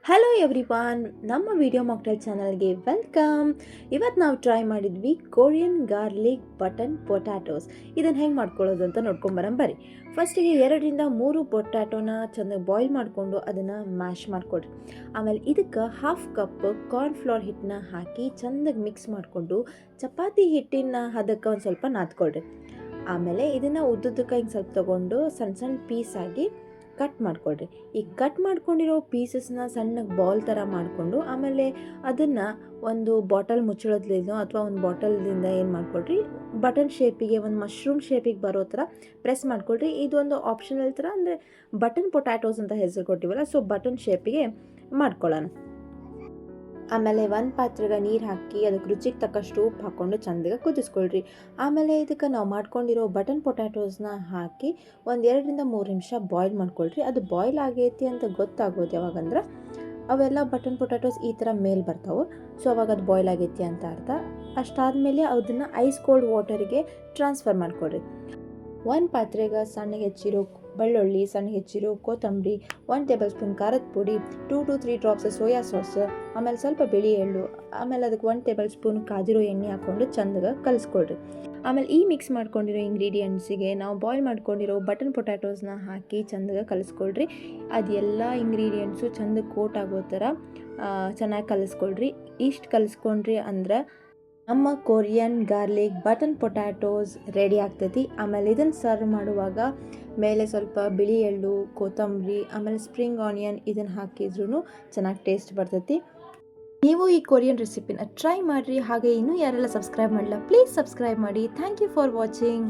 Hello everyone, ನಮ್ಮ video mocktail ಚಾನಲ್ಗೆ welcome. ಇವತ್ತು ನಾವು ಟ್ರೈ ಮಾಡಿದ್ವಿ ಕೊರಿಯನ್ ಗಾರ್ಲಿಕ್ ಬಟನ್ ಪೊಟ್ಯಾಟೋಸ್. ಇದನ್ನು ಹೆಂಗೆ ಮಾಡ್ಕೊಳ್ಳೋದು ಅಂತ ನೋಡ್ಕೊಂಬರಂಬರಿ. ಫಸ್ಟಿಗೆ 2-3 ಪೊಟ್ಯಾಟೋನ ಚೆನ್ನಾಗಿ ಬಾಯ್ಲ್ ಮಾಡಿಕೊಂಡು ಅದನ್ನು ಮ್ಯಾಶ್ ಮಾಡಿಕೊಡ್ರಿ. ಆಮೇಲೆ ಇದಕ್ಕೆ 1/2 ಕಪ್ ಕಾರ್ನ್ಫ್ಲೋರ್ ಹಿಟ್ಟನ್ನ ಹಾಕಿ ಚೆಂದಾಗಿ ಮಿಕ್ಸ್ ಮಾಡಿಕೊಂಡು ಚಪಾತಿ ಹಿಟ್ಟಿನ ಹದಕ್ಕೆ ಒಂದು ಸ್ವಲ್ಪ ನಾದ್ಕೊಳ್ರಿ. ಆಮೇಲೆ ಇದನ್ನು ಉದ್ದುದ್ದಕ್ಕೆ ಹಿಂಗೆ ಸ್ವಲ್ಪ ತೊಗೊಂಡು ಸಣ್ಣ ಸಣ್ಣ ಪೀಸಾಗಿ ಕಟ್ ಮಾಡಿಕೊಡ್ರಿ. ಈ ಕಟ್ ಮಾಡ್ಕೊಂಡಿರೋ ಪೀಸಸ್ನ ಸಣ್ಣಗೆ ಬಾಲ್ ಥರ ಮಾಡಿಕೊಂಡು ಆಮೇಲೆ ಅದನ್ನು ಒಂದು ಬಾಟಲ್ ಮುಚ್ಚಳದಿಂದ ಅಥವಾ ಒಂದು ಬಾಟಲ್ದಿಂದ ಏನು ಮಾಡಿಕೊಡ್ರಿ, ಬಟನ್ ಶೇಪಿಗೆ ಒಂದು ಮಶ್ರೂಮ್ ಶೇಪಿಗೆ ಬರೋ ಥರ ಪ್ರೆಸ್ ಮಾಡಿಕೊಡ್ರಿ. ಇದೊಂದು ಆಪ್ಷನಲ್ ಥರ, ಅಂದರೆ ಬಟನ್ ಪೊಟ್ಯಾಟೋಸ್ ಅಂತ ಹೆಸರು ಕೊಟ್ಟಿವಲ್ಲ, ಸೊ ಬಟನ್ ಶೇಪಿಗೆ ಮಾಡ್ಕೊಳ್ಳೋಣ. ಆಮೇಲೆ ಒಂದು ಪಾತ್ರೆಗೆ ನೀರು ಹಾಕಿ ಅದಕ್ಕೆ ರುಚಿಗೆ ತಕ್ಕಷ್ಟು ಉಪ್ಪು ಹಾಕ್ಕೊಂಡು ಚಂದಗೆ ಕುದಿಸ್ಕೊಳ್ರಿ. ಆಮೇಲೆ ಇದಕ್ಕೆ ನಾವು ಮಾಡ್ಕೊಂಡಿರೋ ಬಟನ್ ಪೊಟ್ಯಾಟೋಸ್ನ ಹಾಕಿ ಒಂದು 2-3 ನಿಮಿಷ ಬಾಯ್ಲ್ ಮಾಡ್ಕೊಳ್ರಿ. ಅದು ಬಾಯ್ಲ್ ಆಗೈತಿ ಅಂತ ಗೊತ್ತಾಗೋದು ಯಾವಾಗಂದ್ರೆ ಅವೆಲ್ಲ ಬಟನ್ ಪೊಟ್ಯಾಟೋಸ್ ಈ ಥರ ಮೇಲೆ ಬರ್ತಾವೆ. ಸೊ ಅವಾಗ ಅದು ಬಾಯ್ಲ್ ಆಗೈತಿ ಅಂತ ಅರ್ಥ. ಅಷ್ಟಾದಮೇಲೆ ಅದನ್ನು ಐಸ್ ಕೋಲ್ಡ್ ವಾಟರಿಗೆ ಟ್ರಾನ್ಸ್ಫರ್ ಮಾಡಿಕೊಡ್ರಿ. ಒಂದು ಪಾತ್ರೆಗೆ ಸಣ್ಣಗೆ ಹೆಚ್ಚಿರೋ ಬೆಳ್ಳುಳ್ಳಿ, ಸಣ್ಣಗೆ ಹೆಚ್ಚಿರೋ ಕೊತ್ತಂಬರಿ, 1 ಟೇಬಲ್ ಸ್ಪೂನ್ ಖಾರದ ಪುಡಿ, 2 to 3 ಡ್ರಾಪ್ಸ್ ಸೋಯಾ ಸಾಸ್, ಆಮೇಲೆ ಸ್ವಲ್ಪ ಬಿಳಿ ಎಳ್ಳು, ಆಮೇಲೆ ಅದಕ್ಕೆ 1 ಟೇಬಲ್ ಸ್ಪೂನ್ ಕಾದಿರೋ ಎಣ್ಣೆ ಹಾಕ್ಕೊಂಡು ಚಂದಗೆ ಕಲಿಸ್ಕೊಳ್ರಿ. ಆಮೇಲೆ ಈ ಮಿಕ್ಸ್ ಮಾಡ್ಕೊಂಡಿರೋ ಇಂಗ್ರೀಡಿಯೆಂಟ್ಸಿಗೆ ನಾವು ಬಾಯ್ಲ್ ಮಾಡ್ಕೊಂಡಿರೋ ಬಟನ್ ಪೊಟ್ಯಾಟೋಸ್ನ ಹಾಕಿ ಚಂದಗೆ ಕಲಿಸ್ಕೊಳ್ರಿ. ಅದೆಲ್ಲ ಇಂಗ್ರೀಡಿಯೆಂಟ್ಸು ಚಂದಗೆ ಕೋಟ್ ಆಗೋ ಥರ ಚೆನ್ನಾಗಿ ಕಲಿಸ್ಕೊಳ್ರಿ. ಇಷ್ಟು ಕಲಿಸ್ಕೊಂಡ್ರಿ ಅಂದ್ರೆ ನಮ್ಮ Korean garlic button potatoes ready ಆಗ್ತೈತಿ. ಆಮೇಲೆ ಇದನ್ನು ಸರ್ವ್ ಮಾಡುವಾಗ ಮೇಲೆ ಸ್ವಲ್ಪ ಬಿಳಿ ಎಳ್ಳು, ಕೊತ್ತಂಬರಿ, ಆಮೇಲೆ ಸ್ಪ್ರಿಂಗ್ ಆನಿಯನ್ ಇದನ್ನು ಹಾಕಿದ್ರೂ ಚೆನ್ನಾಗಿ ಟೇಸ್ಟ್ ಬರ್ತೈತಿ. ನೀವು ಈ ಕೊರಿಯನ್ ರೆಸಿಪಿನ ಟ್ರೈ ಮಾಡಿರಿ. ಹಾಗೆ ಇನ್ನೂ ಯಾರೆಲ್ಲ ಸಬ್ಸ್ಕ್ರೈಬ್ ಮಾಡಿಲ್ಲ, ಪ್ಲೀಸ್ ಸಬ್ಸ್ಕ್ರೈಬ್ ಮಾಡಿ. Thank you for watching.